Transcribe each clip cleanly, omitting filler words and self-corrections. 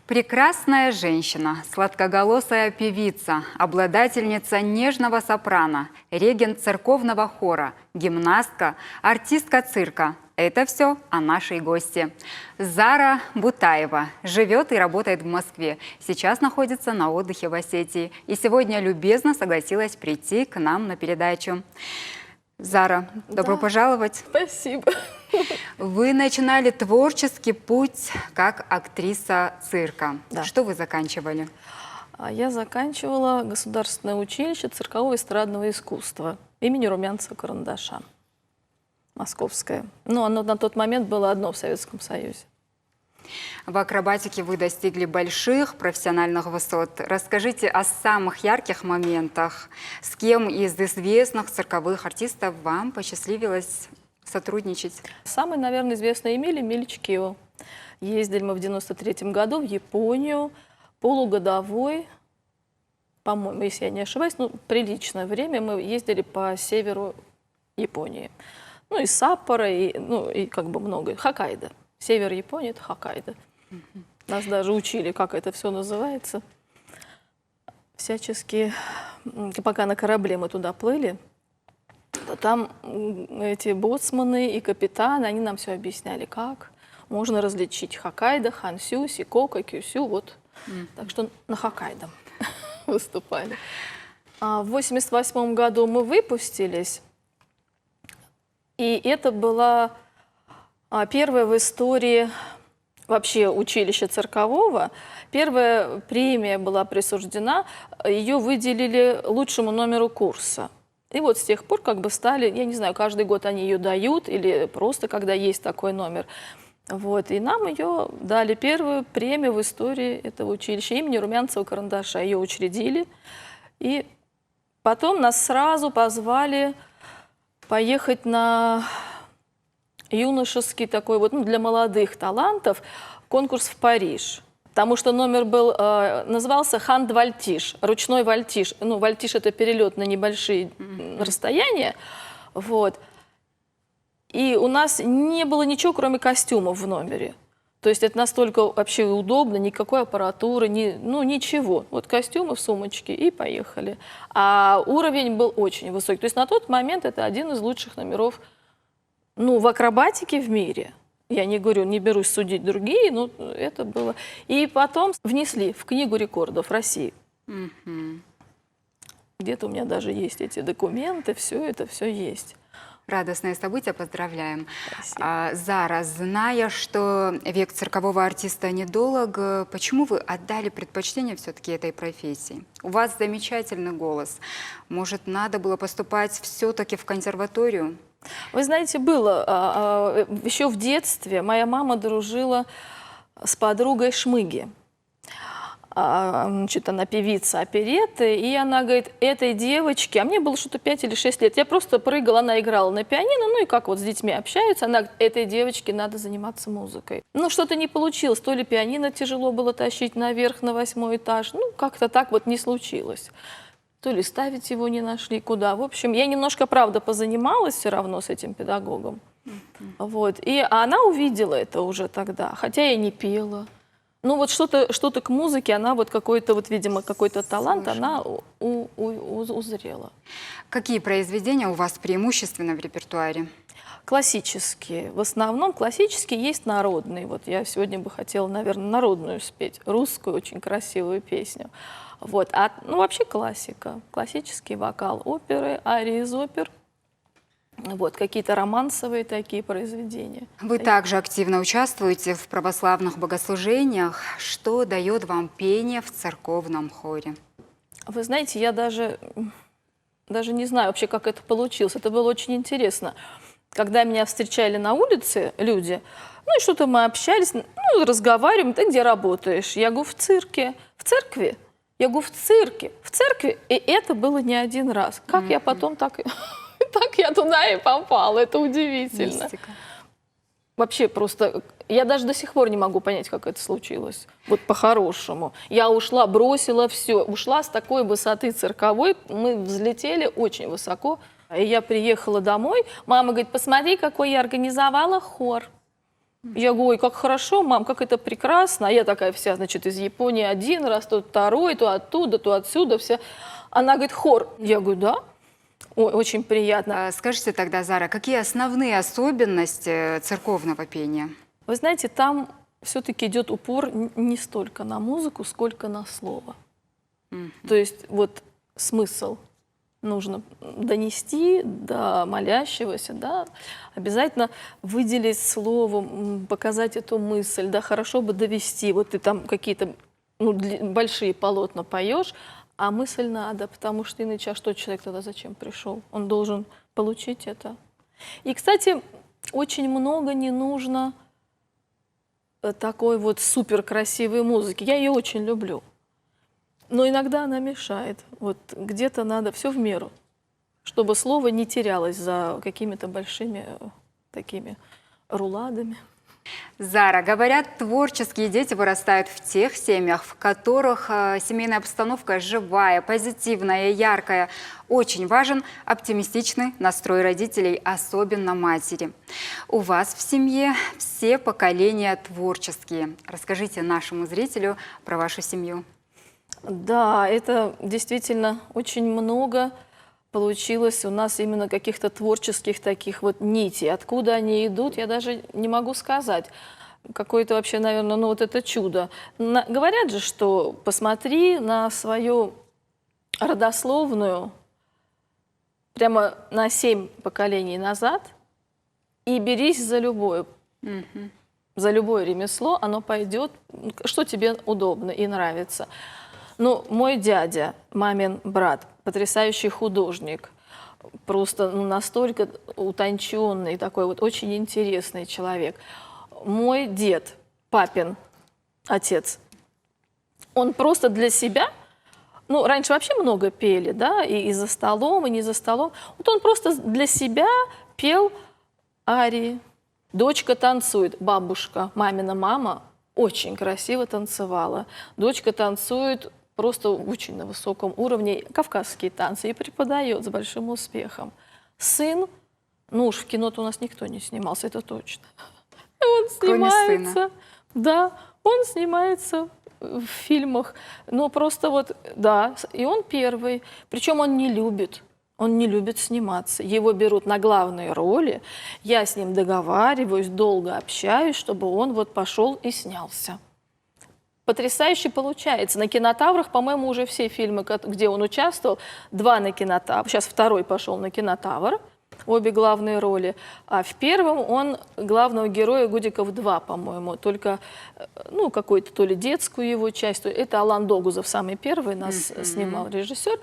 Прекрасная женщина, сладкоголосая певица, обладательница нежного сопрано, регент церковного хора, гимнастка, артистка цирка. Это все о нашей гости. Зара Бутаева живет и работает в Москве. Сейчас находится на отдыхе в Осетии. И сегодня любезно согласилась прийти к нам на передачу. Зара, добро пожаловать. Спасибо. Вы начинали творческий путь как актриса цирка. Да. Что вы заканчивали? Я заканчивала Государственное училище циркового и эстрадного искусства имени Румянцева-Карандаша. Московское. Но оно на тот момент было одно в Советском Союзе. В акробатике вы достигли больших профессиональных высот. Расскажите о самых ярких моментах. С кем из известных цирковых артистов вам посчастливилось сотрудничать? Самый, наверное, известный Эмиль Емельевич Кио. Ездили мы в 93-м году в Японию, полугодовой, по-моему, если я не ошибаюсь, ну, приличное время мы ездили по северу Японии. Ну, и Саппоро, и как бы много. Хоккайдо. Север Японии – это Хоккайдо. Нас даже учили, как это все называется. Всячески, пока на корабле мы туда плыли, то там эти боцманы и капитаны, они нам все объясняли, как можно различить Хоккайдо, Хансю, Сикока, Кюсю. Вот. Так что на Хоккайдо выступали. В 1988 году мы выпустились. И это была первая в истории вообще училища циркового. Первая премия была присуждена, ее выделили лучшему номеру курса. И вот с тех пор как бы стали, я не знаю, каждый год они ее дают или просто когда есть такой номер. Вот, и нам ее дали первую премию в истории этого училища имени Румянцева-Карандаша. Ее учредили. И потом нас сразу позвали поехать на юношеский такой вот, ну, для молодых талантов конкурс в Париж. Потому что номер был, назывался ханд-вальтиш, ручной вальтиш. Ну, вальтиш – это перелет на небольшие расстояния. Вот. И у нас не было ничего, кроме костюмов в номере. То есть это настолько вообще удобно, никакой аппаратуры, ну ничего. Вот костюмы в сумочке и поехали. А уровень был очень высокий. То есть на тот момент это один из лучших номеров, ну, в акробатике в мире. Я не говорю, не берусь судить другие, но это было. И потом внесли в Книгу рекордов России. Где-то у меня даже есть эти документы, все это все есть. Радостное событие, поздравляем. Спасибо. Зара, зная, что век циркового артиста недолг, почему вы отдали предпочтение все-таки этой профессии? У вас замечательный голос. Может, надо было поступать все-таки в консерваторию? Вы знаете, было еще в детстве. Моя мама дружила с подругой Шмыги. Значит, она певица оперетты, и она говорит, этой девочке, а мне было что-то 5 или 6 лет, я просто прыгала, она играла на пианино, ну и как вот с детьми общаются, она говорит, этой девочке надо заниматься музыкой. Ну, что-то не получилось, то ли пианино тяжело было тащить наверх на 8-й этаж, ну, как-то так вот не случилось. То ли ставить его не нашли, куда. В общем, я немножко, правда, позанималась все равно с этим педагогом. Вот. И она увидела это уже тогда, хотя я не пела. Ну вот что-то к музыке, она вот какой-то, вот, видимо, какой-то талант, она узрела. Какие произведения у вас преимущественно в репертуаре? Классические. В основном классические, есть народные. Вот я сегодня бы хотела, наверное, народную спеть, русскую очень красивую песню. Вот. Ну вообще классика, классический вокал, оперы, арии из опер. Вот, какие-то романсовые такие произведения. Вы также активно участвуете в православных богослужениях. Что дает вам пение в церковном хоре? Вы знаете, я даже не знаю вообще, как это получилось. Это было очень интересно. Когда меня встречали на улице люди, ну и что-то мы общались, ну, разговариваем, ты где работаешь? Я говорю, в цирке. В церкви? Я говорю, в цирке. В церкви. И это было не один раз. Как я потом так я туда и попала. Это удивительно. Мистика. Вообще просто, я даже до сих пор не могу понять, как это случилось. Вот по-хорошему. Я ушла, бросила все. Ушла с такой высоты цирковой. Мы взлетели очень высоко. И я приехала домой. Мама говорит, посмотри, какой я организовала хор. Я говорю, ой, как хорошо, мам, как это прекрасно. А я такая вся, значит, из Японии один раз, то второй, то оттуда, то отсюда, вся. Она говорит, хор. Я говорю, да. Ой, очень приятно. Скажите тогда, Зара, какие основные особенности церковного пения? Вы знаете, там все-таки идет упор не столько на музыку, сколько на слово. То есть вот смысл нужно донести до молящегося, да, обязательно выделить словом, показать эту мысль, да, хорошо бы довести. Вот ты там какие-то большие полотна поешь, а мысль надо, потому что иначе, а что человек тогда зачем пришел? Он должен получить это. И, кстати, очень много не нужно такой вот супер красивой музыки. Я ее очень люблю. Но иногда она мешает. Вот где-то надо все в меру, чтобы слово не терялось за какими-то большими такими руладами. Зара, говорят, творческие дети вырастают в тех семьях, в которых семейная обстановка живая, позитивная, яркая. Очень важен оптимистичный настрой родителей, особенно матери. У вас в семье все поколения творческие. Расскажите нашему зрителю про вашу семью. Да, это действительно очень много получилось у нас именно каких-то творческих таких вот нитей. Откуда они идут, я даже не могу сказать. Какое-то вообще, наверное, ну вот это чудо. Говорят же, что посмотри на свою родословную прямо на 7 поколений назад и берись за любое. За любое ремесло, оно пойдет, что тебе удобно и нравится. Ну, мой дядя, мамин брат, потрясающий художник, просто настолько утонченный, такой вот очень интересный человек. Мой дед, папин отец, он просто для себя, ну, раньше вообще много пели, да, и за столом, и не за столом. Вот он просто для себя пел арии. Дочка танцует, бабушка, мамина мама, очень красиво танцевала. Дочка танцует просто очень на высоком уровне кавказские танцы и преподает с большим успехом. Сын, ну уж в кино-то у нас никто не снимался, это точно. Он снимается, да, он снимается в фильмах, но просто вот, да, и он первый. Причем он не любит сниматься. Его берут на главные роли, я с ним договариваюсь, долго общаюсь, чтобы он вот пошел и снялся. Потрясающе получается. На кинотаврах, по-моему, уже все фильмы, где он участвовал, 2 на кинотавр. Сейчас 2-й пошел на кинотавр, обе главные роли. А в первом он главного героя Гудиков 2, по-моему. Только, ну, какую-то то ли детскую его часть. Это Алан Догузов, самый первый нас снимал режиссер.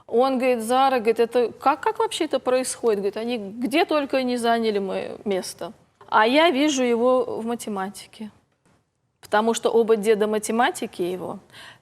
Он говорит, Зара, говорит, это как вообще это происходит? Говорит, они где только не заняли мое место. А я вижу его в математике. Потому что оба деда математики его,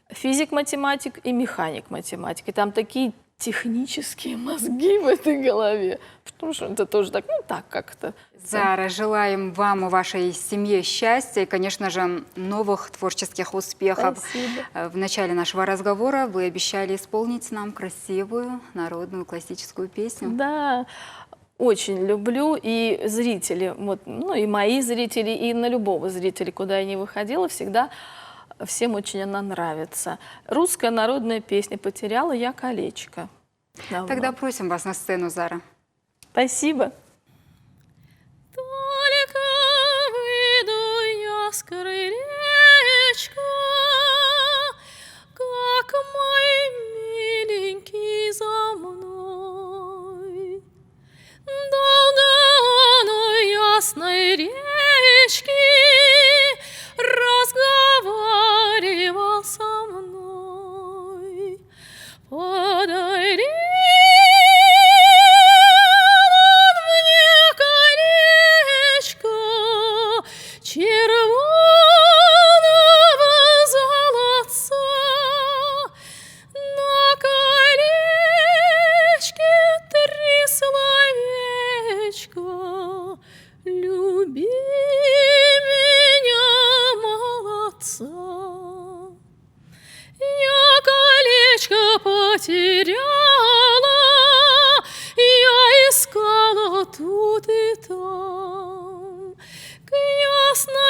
физик-математик и механик-математик. И там такие технические мозги в этой голове. Потому что это тоже так, ну так как-то. Зара, желаем вам и вашей семье счастья и, конечно же, новых творческих успехов. Спасибо. В начале нашего разговора вы обещали исполнить нам красивую народную классическую песню. Да, очень люблю, и зрители, вот, ну и мои зрители, и на любого зрителя, куда я не выходила, всегда всем очень она нравится. Русская народная песня «Потеряла я колечко». Давно. Тогда просим вас на сцену, Зара. Спасибо. Только выйду я с крылечка, как мой миленький за мной. Долго он у ясной речки разговаривал со мной. Подари потеряла, я искала тут и там, к ясной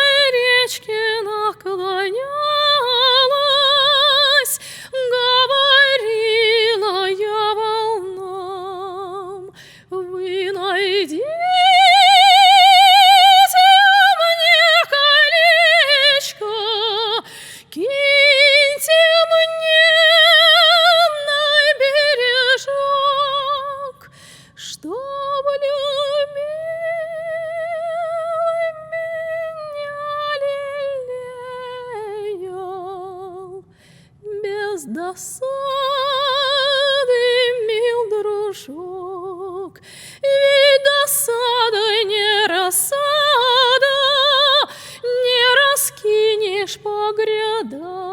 без досады, мил дружок. Ведь досада не рассада, не раскинешь по грядам.